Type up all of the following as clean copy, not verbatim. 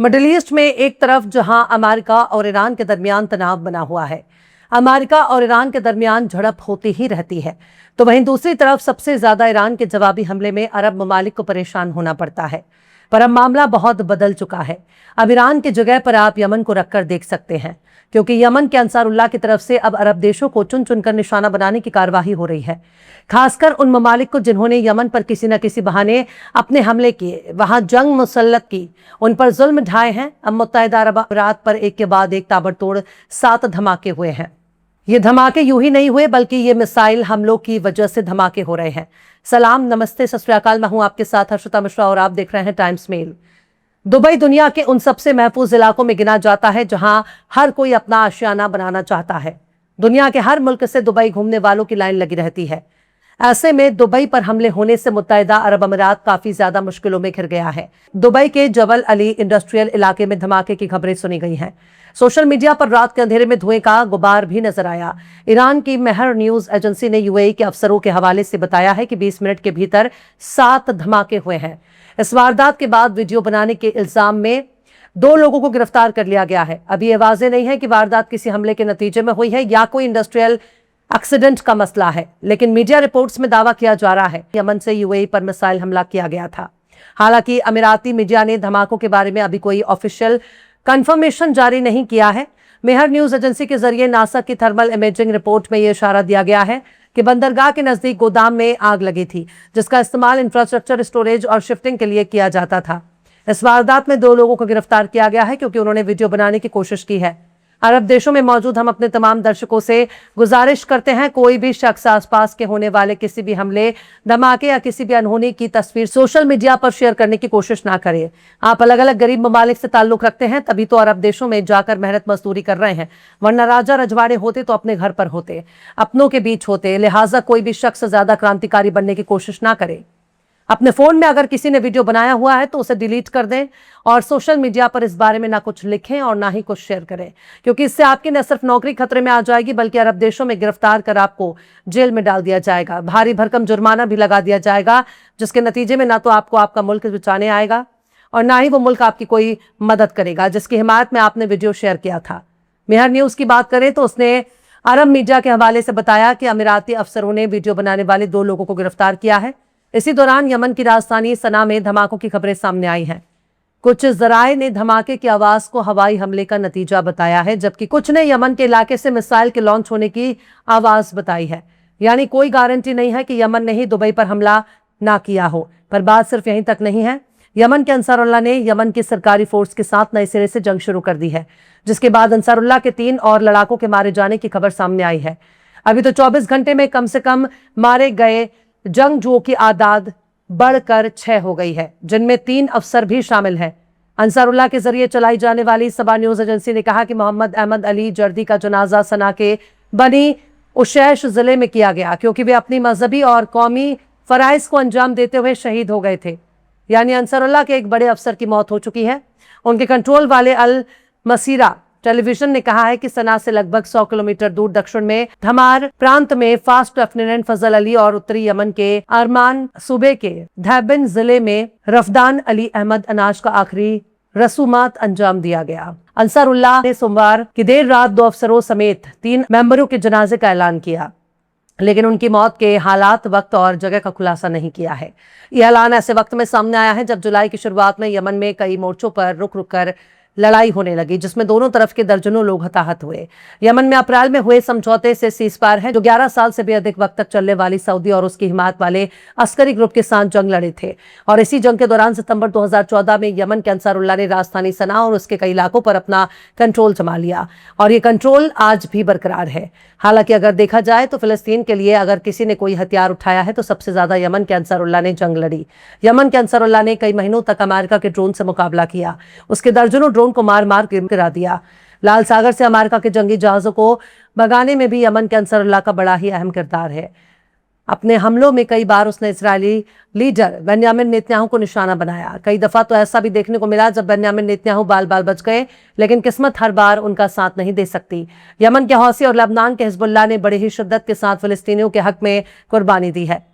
Middle east में एक तरफ जहां अमेरिका और ईरान के दरमियान तनाव बना हुआ है, अमेरिका और ईरान के दरमियान झड़प होती ही रहती है, तो वहीं दूसरी तरफ सबसे ज्यादा ईरान के जवाबी हमले में अरब ममालिक को परेशान होना पड़ता है। पर अब मामला बहुत बदल चुका है। अब ईरान की जगह पर आप यमन को रखकर देख सकते हैं, क्योंकि यमन के अंसारुल्लाह की तरफ से अब अरब देशों को चुन चुनकर निशाना बनाने की कार्यवाही हो रही है, खासकर उन ममालिक को जिन्होंने यमन पर किसी न किसी बहाने अपने हमले किए, वहां जंग मुसल्लत की, उन पर जुल्म ढाए हैं। अब मुत्तहिदा अरब अमीरात पर एक के बाद एक ताबड़तोड़ 7 धमाके हुए हैं। ये धमाके यूं ही नहीं हुए, बल्कि ये मिसाइल हमलों की वजह से धमाके हो रहे हैं। सलाम, नमस्ते, सत श्री अकाल। मैं हूं आपके साथ हर्षिता मिश्रा और आप देख रहे हैं टाइम्स मेल। दुबई दुनिया के उन सबसे महफूज इलाकों में गिना जाता है जहां हर कोई अपना आशियाना बनाना चाहता है। दुनिया के हर मुल्क से दुबई घूमने वालों की लाइन लगी रहती है। ऐसे में दुबई पर हमले होने से मुत्तहिदा अरब अमीरात काफी ज्यादा मुश्किलों में घिर गया है। दुबई के जबल अली इंडस्ट्रियल इलाके में धमाके की खबरें सुनी गई हैं। सोशल मीडिया पर रात के अंधेरे में धुएं का गुबार भी नजर आया। ईरान की मेहर न्यूज एजेंसी ने यूएई के अफसरों के हवाले से बताया है कि 20 मिनट के भीतर 7 धमाके हुए हैं। इस वारदात के बाद वीडियो बनाने के इल्जाम में 2 लोगों को गिरफ्तार कर लिया गया है। अभी ये वाज़ेह नहीं है कि वारदात किसी हमले के नतीजे में हुई है या कोई इंडस्ट्रियल एक्सीडेंट का मसला है, लेकिन मीडिया रिपोर्ट्स में दावा किया जा रहा है यमन से यूएई पर मिसाइल हमला किया गया था। हालांकि अमीराती मीडिया ने धमाकों के बारे में अभी कोई ऑफिशियल कंफर्मेशन जारी नहीं किया है। मेहर न्यूज एजेंसी के जरिए नासा की थर्मल इमेजिंग रिपोर्ट में यह इशारा दिया गया है कि बंदरगाह के नजदीक गोदाम में आग लगी थी, जिसका इस्तेमाल इंफ्रास्ट्रक्चर, स्टोरेज और शिफ्टिंग के लिए किया जाता था। इस वारदात में 2 लोगों को गिरफ्तार किया गया है क्योंकि उन्होंने वीडियो बनाने की कोशिश की है। अरब देशों में मौजूद हम अपने तमाम दर्शकों से गुजारिश करते हैं, कोई भी शख्स आसपास के होने वाले किसी भी हमले, धमाके या किसी भी अनहोनी की तस्वीर सोशल मीडिया पर शेयर करने की कोशिश ना करें। आप अलग अलग गरीब ममालिक से ताल्लुक रखते हैं, तभी तो अरब देशों में जाकर मेहनत मजदूरी कर रहे हैं, वरना राजा रजवाड़े होते तो अपने घर पर होते, अपनों के बीच होते। लिहाजा कोई भी शख्स ज्यादा क्रांतिकारी बनने की कोशिश ना करे। अपने फोन में अगर किसी ने वीडियो बनाया हुआ है तो उसे डिलीट कर दें और सोशल मीडिया पर इस बारे में ना कुछ लिखें और ना ही कुछ शेयर करें, क्योंकि इससे आपकी न सिर्फ नौकरी खतरे में आ जाएगी, बल्कि अरब देशों में गिरफ्तार कर आपको जेल में डाल दिया जाएगा। भारी भरकम जुर्माना भी लगा दिया जाएगा, जिसके नतीजे में ना तो आपको आपका मुल्क बचाने आएगा और ना ही वो मुल्क आपकी कोई मदद करेगा जिसकी हिमायत में आपने वीडियो शेयर किया था। मेहर न्यूज की बात करें तो उसने अरब मीडिया के हवाले से बताया कि अमीराती अफसरों ने वीडियो बनाने वाले 2 लोगों को गिरफ्तार किया है। इसी दौरान यमन की राजधानी सना में धमाकों की खबरें सामने आई हैं। कुछ जराए ने धमाके की आवाज को हवाई हमले का नतीजा बताया है, जबकि कुछ ने यमन के इलाके से मिसाइल के लॉन्च होने की आवाज बताई है। यानी कोई गारंटी नहीं है कि यमन ने ही दुबई पर हमला ना किया हो। पर बात सिर्फ यहीं तक नहीं है। यमन के अंसारुल्लाह ने यमन की सरकारी फोर्स के साथ नए सिरे से जंग शुरू कर दी है, जिसके बाद अंसारुल्लाह के 3 और लड़ाकों के मारे जाने की खबर सामने आई है। अभी तो 24 घंटे में कम से कम मारे गए जंगजुओं की आदाद बढ़कर 6 हो गई है, जिनमें 3 अफसर भी शामिल हैं। अंसारुल्लाह के जरिए चलाई जाने वाली सबा न्यूज एजेंसी ने कहा कि मोहम्मद अहमद अली जर्दी का जनाजा सना के बनी उशैश जिले में किया गया, क्योंकि वे अपनी मजहबी और कौमी फराइज को अंजाम देते हुए शहीद हो गए थे। यानी अंसारुल्लाह के एक बड़े अफसर की मौत हो चुकी है। उनके कंट्रोल वाले अल मसीरा टेलीविजन ने कहा है कि सना से लगभग 100 किलोमीटर दूर दक्षिण में धमार प्रांत में फास्ट लेफ्टिनेंट फजल अली और उत्तरी यमन के अरमान सूबे के धैबिन जिले में रफदान अली अहमद अनाज का आखिरी रसूमात अंजाम दिया गया। अंसारुल्लाह ने सोमवार की देर रात 2 अफसरों समेत 3 मेंबरों के जनाजे का ऐलान किया, लेकिन उनकी मौत के हालात, वक्त और जगह का खुलासा नहीं किया है। यह ऐलान ऐसे वक्त में सामने आया है जब जुलाई की शुरुआत में यमन में कई मोर्चों पर रुक रुक कर लड़ाई होने लगी, जिसमें दोनों तरफ के दर्जनों लोग हताहत हुए। यमन में अप्रैल में हुए समझौते से सीज़फायर है, जो 11 साल से भी अधिक वक्त तक चलने वाली सऊदी और उसकी हिमायत वाले अस्करी ग्रुप के साथ जंग लड़े थे। और इसी जंग के दौरान सितंबर 2014 में यमन के अंसारुल्लाह ने राजधानी सना और उसके कई इलाकों पर अपना कंट्रोल जमा लिया, और ये कंट्रोल आज भी बरकरार है। हालांकि अगर देखा जाए तो फिलिस्तीन के लिए अगर किसी ने कोई हथियार उठाया है तो सबसे ज्यादा यमन के अंसारुल्लाह ने जंग लड़ी। यमन के अंसारुल्लाह ने कई महीनों तक अमेरिका के ड्रोन से मुकाबला किया, उसके दर्जनों ड्रोन को मार मार गिरा दिया। लाल सागर से अमेरिका के जंगी जहाजों को भगाने में भी यमन के अंसारुल्लाह का बड़ा ही अहम किरदार है। अपने हमलों में कई बार उसने इस्राएली लीडर बेन्यामिन नेतन्याहू को निशाना बनाया। कई दफा तो ऐसा भी देखने को मिला जब बेन्यामिन नेतन्याहू बाल बाल बच गए, लेकिन किस्मत हर बार उनका साथ नहीं दे सकती। यमन के हौसी और लेबनान के हिजबुल्लाह ने बड़ी ही शिद्दत के साथ फिलिस्तीनियों के हक में कुर्बानी दी है।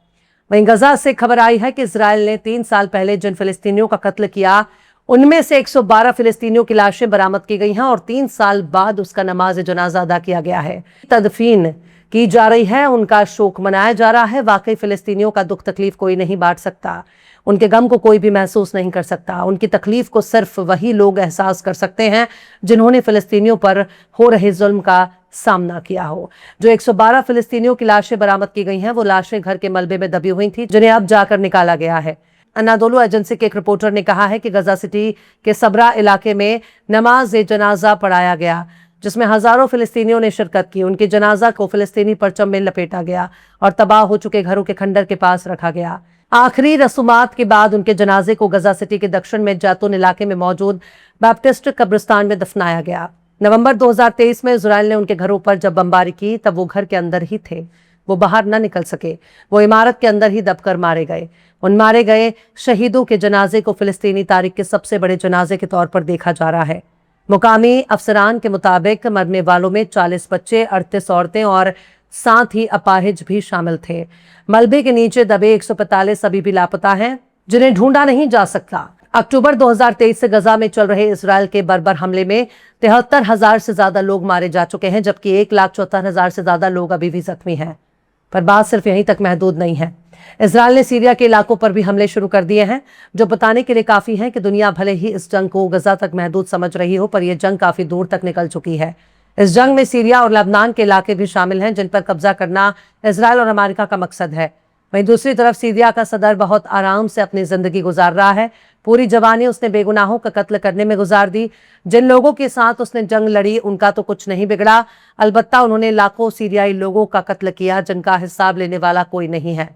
वहीं गजा से खबर आई है कि इजराइल ने 3 साल पहले जिन फिलिस्तीनियों का कत्ल किया उनमें से 112 फिलिस्तीनियों की लाशें बरामद की गई हैं और 3 साल बाद उसका नमाज जनाजा अदा किया गया है। तदफीन की जा रही है, उनका शोक मनाया जा रहा है। वाकई फिलिस्तीनियों का दुख तकलीफ कोई नहीं बांट सकता, उनके गम को कोई भी महसूस नहीं कर सकता। उनकी तकलीफ को सिर्फ वही लोग एहसास कर सकते हैं जिन्होंने फिलिस्तीनियों पर हो रहे जुल्म का सामना किया हो। जो 112 फिलिस्तीनियों की लाशें बरामद की गई हैं, वो लाशें घर के मलबे में दबी हुई थी, जिन्हें अब जाकर निकाला गया है। अनादोलू एजेंसी के एक रिपोर्टर ने कहा है कि गजा सिटी के सबरा इलाके में नमाज जनाजा पढ़ाया गया, जिसमें हजारों फिलिस्तीनियों ने शिरकत की। उनके जनाजा को फिलिस्तीनी परचम में लपेटा गया और तबाह हो चुके घरों के खंडर के पास रखा गया। आखिरी रसूमात के बाद उनके जनाजे को गजा सिटी के दक्षिण में जैतून इलाके में मौजूद बैप्टिस्ट कब्रिस्तान में दफनाया गया। नवंबर 2023 में इजराइल ने उनके घरों पर जब बमबारी की, तब वो घर के अंदर ही थे, वो बाहर न निकल सके। वो इमारत के अंदर ही दबकर मारे गए। उन मारे गए शहीदों के जनाजे को फिलिस्तीनी तारीख के सबसे बड़े जनाजे के तौर पर देखा जा रहा है। मुकामी अफसरान के मुताबिक मरने वालों में 40 बच्चे, 38 औरतें और साथ ही अपाहिज भी शामिल थे। मलबे के नीचे दबे 145 अभी भी लापता हैं, जिन्हें ढूंढा नहीं जा सकता। अक्टूबर 2023 से गजा में चल रहे इजराइल के बर्बर हमले में 73,000 से ज्यादा लोग मारे जा चुके हैं, जबकि 1,74,000 से ज्यादा लोग अभी भी जख्मी हैं। पर बात सिर्फ यहीं तक महदूद नहीं है। इजराइल ने सीरिया के इलाकों पर भी हमले शुरू कर दिए हैं, जो बताने के लिए काफी है कि दुनिया भले ही इस जंग को गजा तक महदूद समझ रही हो, पर यह जंग काफी दूर तक निकल चुकी है। इस जंग में सीरिया और लेबनान के इलाके भी शामिल हैं, जिन पर कब्जा करना इजराइल और अमेरिका का मकसद है। वहीं दूसरी तरफ सीरिया का सदर बहुत आराम से अपनी जिंदगी गुजार रहा है। पूरी जवानी उसने बेगुनाहों का कत्ल करने में गुजार दी। जिन लोगों के साथ उसने जंग लड़ी, उनका तो कुछ नहीं बिगड़ा, अलबत्ता उन्होंने लाखों सीरियाई लोगों का कत्ल किया, जिनका हिसाब लेने वाला कोई नहीं है।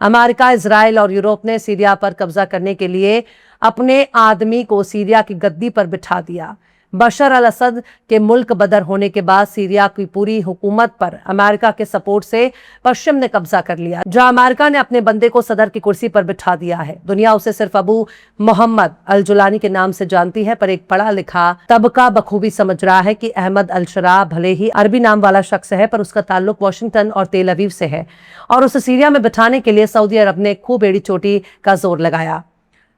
अमेरिका, इजराइल और यूरोप ने सीरिया पर कब्जा करने के लिए अपने आदमी को सीरिया की गद्दी पर बिठा दिया। बशर अल असद के मुल्क बदर होने के बाद सीरिया की पूरी हुकूमत पर अमेरिका के सपोर्ट से पश्चिम ने कब्जा कर लिया, जहां अमेरिका ने अपने बंदे को सदर की कुर्सी पर बिठा दिया है। दुनिया उसे सिर्फ अबू मोहम्मद अल जुलानी के नाम से जानती है, पर एक पढ़ा लिखा तबका बखूबी समझ रहा है कि अहमद अल शरा भले ही अरबी नाम वाला शख्स है, पर उसका ताल्लुक वाशिंगटन और तेल अवीव से है, और उसे सीरिया में बिठाने के लिए सऊदी अरब ने खूब एड़ी चोटी का जोर लगाया।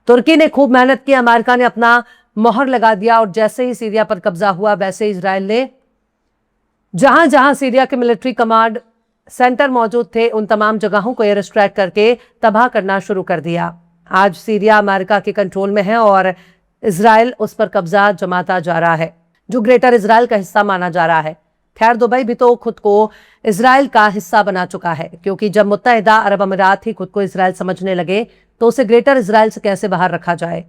तुर्की ने खूब मेहनत की, अमेरिका ने अपना मोहर लगा दिया, और जैसे ही सीरिया पर कब्जा हुआ, वैसे इजराइल ने जहां जहां सीरिया के मिलिट्री कमांड सेंटर मौजूद थे, उन तमाम जगहों को एयर स्ट्राइक करके तबाह करना शुरू कर दिया। आज सीरिया अमेरिका के कंट्रोल में है और इजराइल उस पर कब्जा जमाता जा रहा है, जो ग्रेटर इजराइल का हिस्सा माना जा रहा है। खैर, दुबई भी तो खुद को इजराइल का हिस्सा बना चुका है, क्योंकि जब मुत्तहिदा अरब अमीरात ही खुद को इजराइल समझने लगे, तो उसे ग्रेटर इजराइल से कैसे बाहर रखा जाए।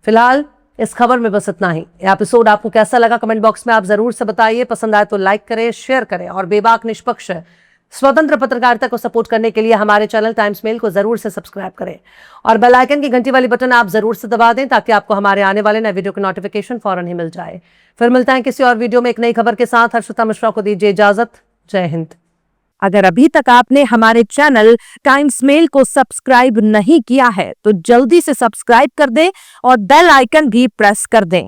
फिलहाल इस खबर में बस इतना ही। यह एपिसोड आपको कैसा लगा, कमेंट बॉक्स में आप जरूर से बताइए। पसंद आए तो लाइक करें, शेयर करें, और बेबाक, निष्पक्ष, स्वतंत्र पत्रकारिता को सपोर्ट करने के लिए हमारे चैनल टाइम्स मेल को जरूर से सब्सक्राइब करें, और बेल आइकन की घंटी वाली बटन आप जरूर से दबा दें, ताकि आपको हमारे आने वाले नए वीडियो की नोटिफिकेशन फौरन ही मिल जाए। फिर मिलते हैं किसी और वीडियो में एक नई खबर के साथ। हर्षिता मिश्रा को दीजिए इजाजत। जय हिंद। अगर अभी तक आपने हमारे चैनल टाइम्स मेल को सब्सक्राइब नहीं किया है, तो जल्दी से सब्सक्राइब कर दें और बेल आइकन भी प्रेस कर दें।